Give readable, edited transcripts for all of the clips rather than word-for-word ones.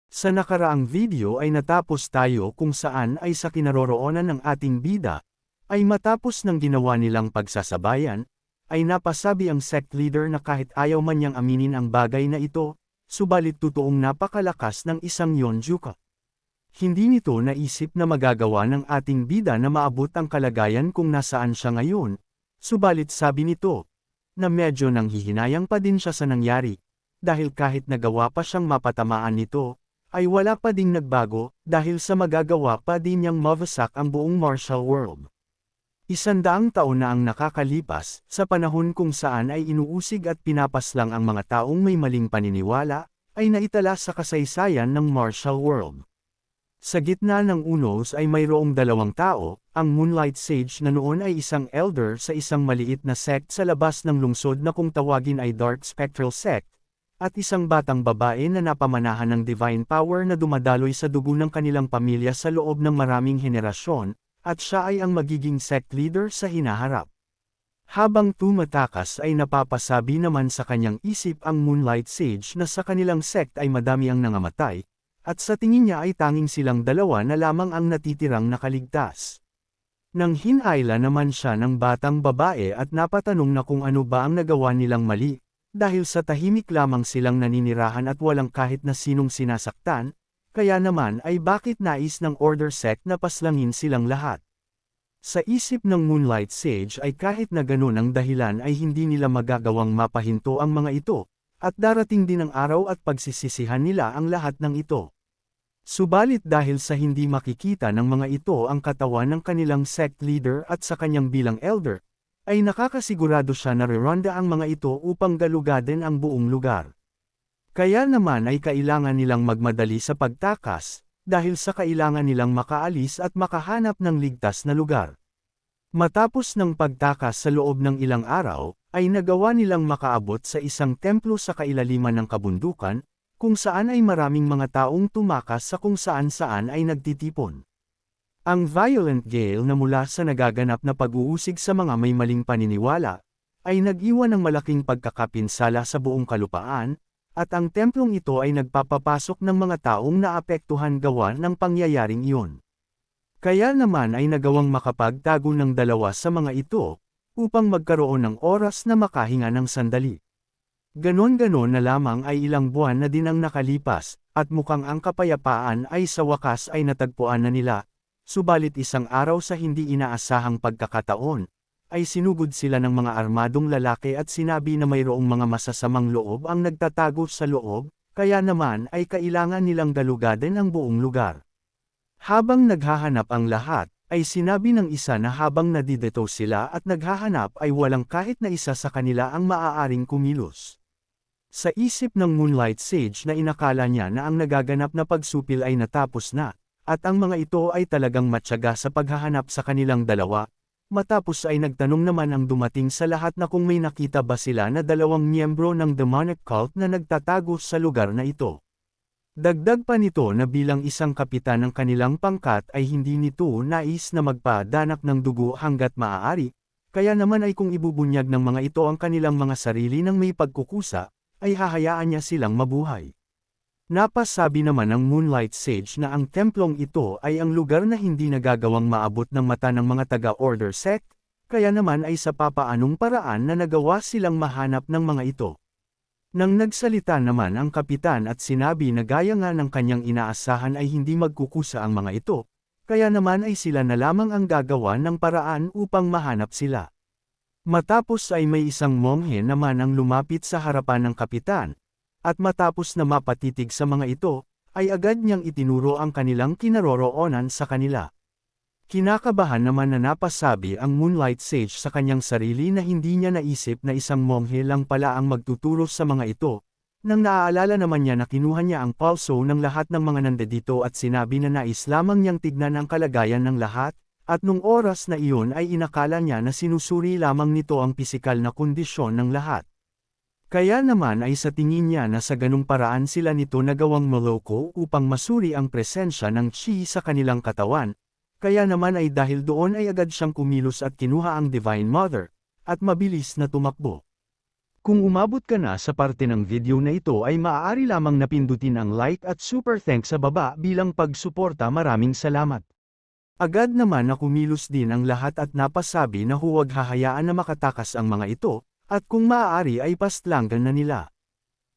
Sa nakaraang video ay natapos tayo kung saan ay sa kinaroroonan ng ating bida, ay matapos ng ginawa nilang pagsasabayan, ay napasabi ang sect leader na kahit ayaw man niyang aminin ang bagay na ito, subalit totoong napakalakas ng isang Yonjuka. Hindi nito naisip na magagawa ng ating bida na maabot ang kalagayan kung nasaan siya ngayon, subalit sabi nito, na medyo nanghihinayang pa din siya sa nangyari, dahil kahit nagawa pa siyang mapatamaan nito, ay wala pa ding nagbago dahil sa magagawa pa din niyang mawasak ang buong martial world. 100 taon na ang nakakalipas, sa panahon kung saan ay inuusig at pinapaslang ang mga taong may maling paniniwala, ay naitala sa kasaysayan ng martial world. Sa gitna ng unos ay mayroong 2 tao, ang Moonlight Sage na noon ay isang elder sa isang maliit na sect sa labas ng lungsod na kung tawagin ay Dark Spectral Sect, at isang batang babae na napamanahan ng divine power na dumadaloy sa dugo ng kanilang pamilya sa loob ng maraming henerasyon, at siya ay ang magiging sect leader sa hinaharap. Habang tumatakas ay napapasabi naman sa kanyang isip ang Moonlight Sage na sa kanilang sect ay madami ang nangamatay, at sa tingin niya ay tanging silang 2 na lamang ang natitirang nakaligtas. Nang hinayla naman siya ng batang babae at napatanong na kung ano ba ang nagawa nilang mali, dahil sa tahimik lamang silang naninirahan at walang kahit na sinong sinasaktan, kaya naman ay bakit nais ng Order Sect na paslangin silang lahat. Sa isip ng Moonlight Sage ay kahit na ganun ang dahilan ay hindi nila magagawang mapahinto ang mga ito, at darating din ang araw at pagsisisihan nila ang lahat ng ito. Subalit dahil sa hindi makikita ng mga ito ang katawan ng kanilang sect leader at sa kanyang bilang elder, ay nakakasigurado siya na reronda ang mga ito upang galugadin ang buong lugar. Kaya naman ay kailangan nilang magmadali sa pagtakas, dahil sa kailangan nilang makaalis at makahanap ng ligtas na lugar. Matapos ng pagtakas sa loob ng ilang araw, ay nagawa nilang makaabot sa isang templo sa kailaliman ng kabundukan, kung saan ay maraming mga taong tumakas sa kung saan-saan ay nagtitipon. Ang violent gale na mula sa nagaganap na pag-uusig sa mga may maling paniniwala, ay nag-iwan ng malaking pagkakapinsala sa buong kalupaan, at ang templong ito ay nagpapapasok ng mga taong naapektuhan gawa ng pangyayaring iyon. Kaya naman ay nagawang makapagtago ng 2 sa mga ito, upang magkaroon ng oras na makahinga ng sandali. Ganon-ganon na lamang ay ilang buwan na din ang nakalipas, at mukhang ang kapayapaan ay sa wakas ay natagpuan na nila. Subalit isang araw sa hindi inaasahang pagkakataon, ay sinugod sila ng mga armadong lalaki at sinabi na mayroong mga masasamang loob ang nagtatago sa loob, kaya naman ay kailangan nilang galugadin ang buong lugar. Habang naghahanap ang lahat, ay sinabi ng isa na habang nadidito sila at naghahanap ay walang kahit na isa sa kanila ang maaaring kumilos. Sa isip ng Moonlight Sage na inakala niya na ang nagaganap na pagsupil ay natapos na, at ang mga ito ay talagang matyaga sa paghahanap sa kanilang 2, matapos ay nagtanong naman ang dumating sa lahat na kung may nakita ba sila na 2 miyembro ng demonic cult na nagtatago sa lugar na ito. Dagdag pa nito na bilang isang kapitan ng kanilang pangkat ay hindi nito nais na magpadanak ng dugo hanggat maaari, kaya naman ay kung ibubunyag ng mga ito ang kanilang mga sarili ng may pagkukusa, ay hahayaan niya silang mabuhay. Napasabi naman ng Moonlight Sage na ang templong ito ay ang lugar na hindi nagagawang maabot ng mata ng mga taga-Order Sect, kaya naman ay sa papaanong paraan na nagawa silang mahanap ng mga ito. Nang nagsalita naman ang kapitan at sinabi na gaya nga ng kanyang inaasahan ay hindi magkukusa ang mga ito, kaya naman ay sila na lamang ang gagawa ng paraan upang mahanap sila. Matapos ay may isang monghe naman ang lumapit sa harapan ng kapitan, at matapos na mapatitig sa mga ito, ay agad niyang itinuro ang kanilang kinaroroonan sa kanila. Kinakabahan naman na napasabi ang Moonlight Sage sa kanyang sarili na hindi niya naisip na isang monghe lang pala ang magtuturo sa mga ito, nang naaalala naman niya na kinuha niya ang pulso ng lahat ng mga nandito at sinabi na nais lamang niyang tignan ang kalagayan ng lahat, at nung oras na iyon ay inakala niya na sinusuri lamang nito ang pisikal na kondisyon ng lahat. Kaya naman ay sa tingin niya na sa ganung paraan sila nito nagawang maloko upang masuri ang presensya ng chi sa kanilang katawan, kaya naman ay dahil doon ay agad siyang kumilos at kinuha ang Divine Mother, at mabilis na tumakbo. Kung umabot ka na sa parte ng video na ito ay maaari lamang na pindutin ang like at super thanks sa baba bilang pagsuporta. Maraming salamat. Agad naman na kumilos din ang lahat at napasabi na huwag hahayaan na makatakas ang mga ito, at kung maaari ay pastlangan na nila.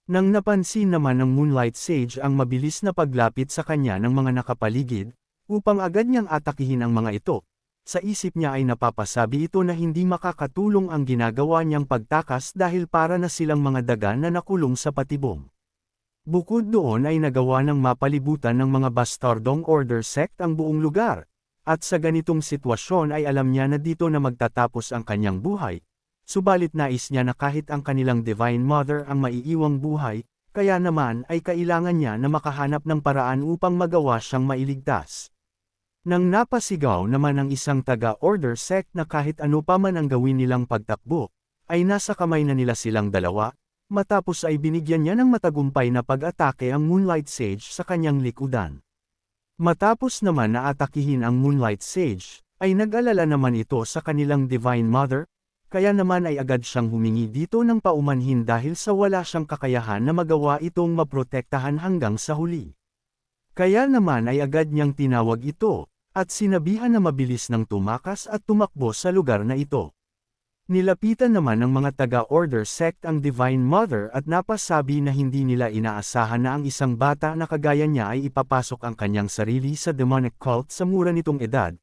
Nang napansin naman ng Moonlight Sage ang mabilis na paglapit sa kanya ng mga nakapaligid, upang agad niyang atakihin ang mga ito, sa isip niya ay napapasabi ito na hindi makakatulong ang ginagawa niyang pagtakas dahil para na silang mga daga na nakulong sa patibong. Bukod doon ay nagawa ng mapalibutan ng mga bastardong order sect ang buong lugar, at sa ganitong sitwasyon ay alam niya na dito na magtatapos ang kanyang buhay. Subalit nais niya na kahit ang kanilang Divine Mother ang maiiwang buhay, kaya naman ay kailangan niya na makahanap ng paraan upang magawa siyang mailigtas. Nang napasigaw naman ang isang taga-order sect na kahit ano pa man ang gawin nilang pagtakbo, ay nasa kamay na nila silang dalawa, matapos ay binigyan niya ng matagumpay na pag-atake ang Moonlight Sage sa kanyang likudan. Matapos naman na atakihin ang Moonlight Sage, ay nag-alala naman ito sa kanilang Divine Mother, kaya naman ay agad siyang humingi dito ng paumanhin dahil sa wala siyang kakayahan na magawa itong maprotektahan hanggang sa huli. Kaya naman ay agad niyang tinawag ito, at sinabihan na mabilis nang tumakas at tumakbo sa lugar na ito. Nilapitan naman ng mga taga-order sect ang Divine Mother at napasabi na hindi nila inaasahan na ang isang bata na kagaya niya ay ipapasok ang kanyang sarili sa demonic cult sa mura nitong edad,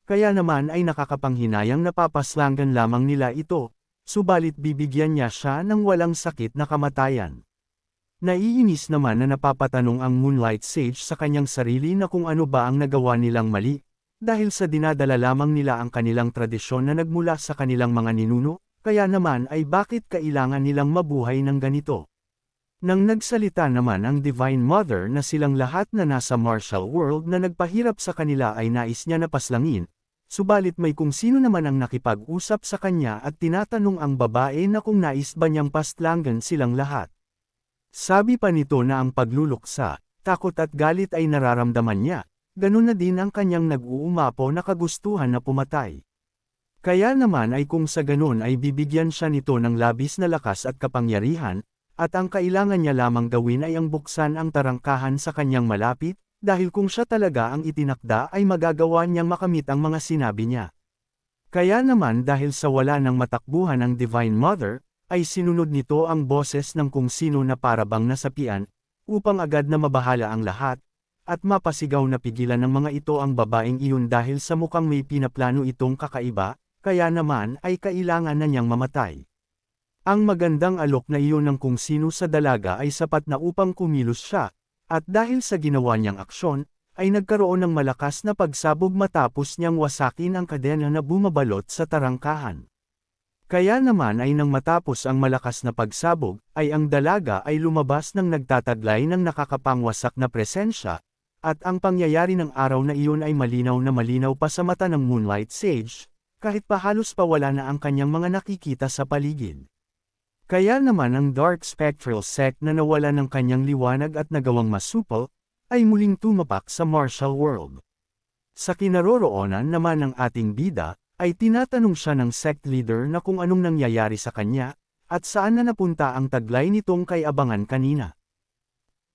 kaya naman ay nakakapanghinayang napapaslangan lamang nila ito, subalit bibigyan niya siya ng walang sakit na kamatayan. Naiinis naman na napapatanong ang Moonlight Sage sa kanyang sarili na kung ano ba ang nagawa nilang mali, dahil sa dinadala lamang nila ang kanilang tradisyon na nagmula sa kanilang mga ninuno, kaya naman ay bakit kailangan nilang mabuhay ng ganito. Nang nagsalita naman ang Divine Mother na silang lahat na nasa martial world na nagpahirap sa kanila ay nais niya na paslangin, subalit may kung sino naman ang nakipag-usap sa kanya at tinatanong ang babae na kung nais ba niyang pastlangan silang lahat. Sabi pa nito na ang pagluluksa, takot at galit ay nararamdaman niya, ganun na din ang kanyang nag-uumapaw na kagustuhan na pumatay. Kaya naman ay kung sa ganun ay bibigyan siya nito ng labis na lakas at kapangyarihan, at ang kailangan niya lamang gawin ay ang buksan ang tarangkahan sa kanyang malapit, dahil kung siya talaga ang itinakda ay magagawa niyang makamit ang mga sinabi niya. Kaya naman dahil sa wala ng matakbuhan ng Divine Mother, ay sinunod nito ang boses ng kung sino na parabang nasapian, upang agad na mabahala ang lahat, at mapasigaw na pigilan ng mga ito ang babaeng iyon dahil sa mukhang may pinaplano itong kakaiba, kaya naman ay kailangan na niyang mamatay. Ang magandang alok na iyon ng kung sino sa dalaga ay sapat na upang kumilos siya, at dahil sa ginawa niyang aksyon, ay nagkaroon ng malakas na pagsabog matapos niyang wasakin ang kadena na bumabalot sa tarangkahan. Kaya naman ay nang matapos ang malakas na pagsabog, ay ang dalaga ay lumabas ng nagtataglay ng nakakapangwasak na presensya, at ang pangyayari ng araw na iyon ay malinaw na malinaw pa sa mata ng Moonlight Sage, kahit pa halos pawala na ang kanyang mga nakikita sa paligid. Kaya naman ang Dark Spectral Sect na nawala ng kanyang liwanag at nagawang masupal, ay muling tumapak sa martial world. Sa kinaroroonan naman ng ating bida, ay tinatanong siya ng sect leader na kung anong nangyayari sa kanya, at saan na napunta ang taglay nitong kay abangan kanina.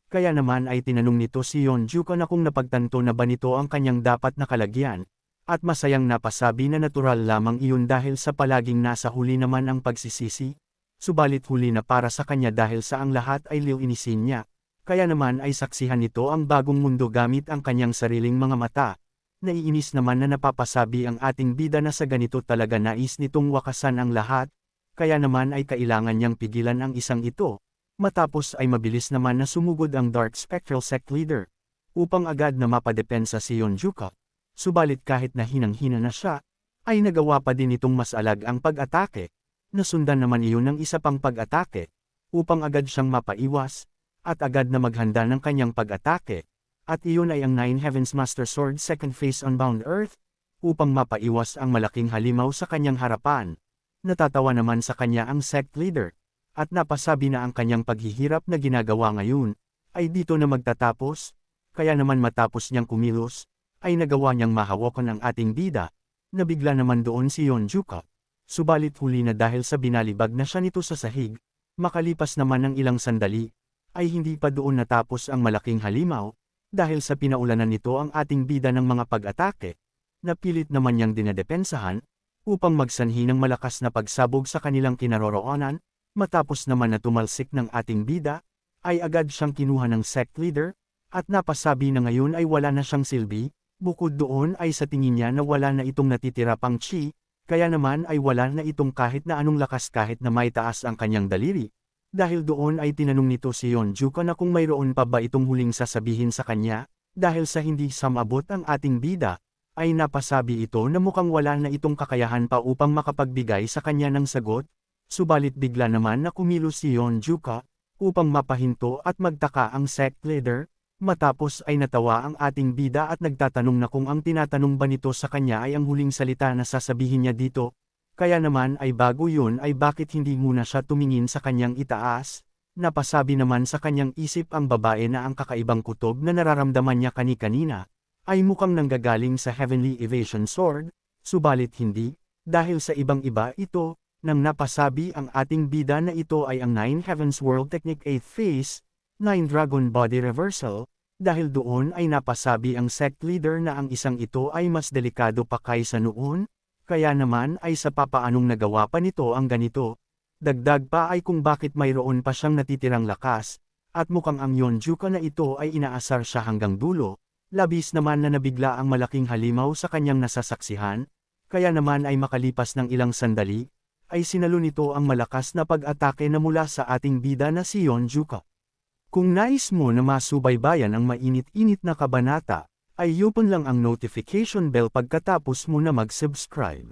Kaya naman ay tinanong nito si Yeonjuka na kung napagtanto na ba nito ang kanyang dapat na kalagyan, at masayang napasabi na natural lamang iyon dahil sa palaging nasa huli naman ang pagsisisi, subalit huli na para sa kanya dahil sa ang lahat ay liwinisin niya, kaya naman ay saksihan nito ang bagong mundo gamit ang kanyang sariling mga mata. Naiinis naman na napapasabi ang ating bida na sa ganito talaga nais nitong wakasan ang lahat, kaya naman ay kailangan niyang pigilan ang isang ito, matapos ay mabilis naman na sumugod ang Dark Spectral Sect Leader, upang agad na mapadepensa si Yeonjuka, subalit kahit na hinang-hina na siya, ay nagawa pa din itong mas alag ang pag-atake, nasundan naman iyon ng isa pang pag-atake, upang agad siyang mapaiwas, at agad na maghanda ng kanyang pag-atake. At iyon ay ang Nine Heavens Master Sword Second Phase Unbound Earth, upang mapaiwas ang malaking halimaw sa kanyang harapan. Natatawa naman sa kanya ang sect leader, at napasabi na ang kanyang paghihirap na ginagawa ngayon, ay dito na magtatapos, kaya naman matapos niyang kumilos, ay nagawa niyang mahawakan ang ating bida, na bigla naman doon si Yeonjuka. Subalit huli na dahil sa binalibag na siya nito sa sahig, Makalipas naman ng ilang sandali, ay hindi pa doon natapos ang malaking halimaw, dahil sa pinaulanan nito ang ating bida ng mga pag-atake, na pilit naman niyang dinadepensahan, upang magsanhi ng malakas na pagsabog sa kanilang kinaroroonan. Matapos naman na tumalsik ng ating bida, ay agad siyang kinuha ng sect leader, at napasabi na ngayon ay wala na siyang silbi. Bukod doon ay sa tingin niya na wala na itong natitira pang chi, kaya naman ay wala na itong kahit na anong lakas kahit na maitaas ang kanyang daliri. Dahil doon ay tinanong nito si Yonjuka na kung mayroon pa ba itong huling sasabihin sa kanya, dahil sa hindi samabot ang ating bida, ay napasabi ito na mukhang wala na itong kakayahan pa upang makapagbigay sa kanya ng sagot, subalit bigla naman na kumilos si Yonjuka, upang mapahinto at magtaka ang sect leader. Matapos ay natawa ang ating bida at nagtatanong na kung ang tinatanong ba nito sa kanya ay ang huling salita na sasabihin niya dito, kaya naman ay bago yun ay bakit hindi muna siya tumingin sa kanyang itaas. Napasabi naman sa kanyang isip ang babae na ang kakaibang kutob na nararamdaman niya kani-kanina, ay mukhang nanggagaling sa Heavenly Evasion Sword, subalit hindi, dahil sa ibang-iba ito, nang napasabi ang ating bida na ito ay ang 9 Heavens World Technique 8th Phase, 9 Dragon Body Reversal, dahil doon ay napasabi ang sect leader na ang isang ito ay mas delikado pa kaysa noon, kaya naman ay sa papaanong nagawa pa nito ang ganito. Dagdag pa ay kung bakit mayroon pa siyang natitirang lakas, at mukhang ang Yonjuka na ito ay inaasar siya hanggang dulo, labis naman na nabigla ang malaking halimaw sa kanyang nasasaksihan, kaya naman ay makalipas ng ilang sandali, ay sinalo nito ang malakas na pag-atake na mula sa ating bida na si Yonjuka. Kung nais mo na masubaybayan ang mainit-init na kabanata, ay i-open lang ang notification bell pagkatapos mo na mag-subscribe.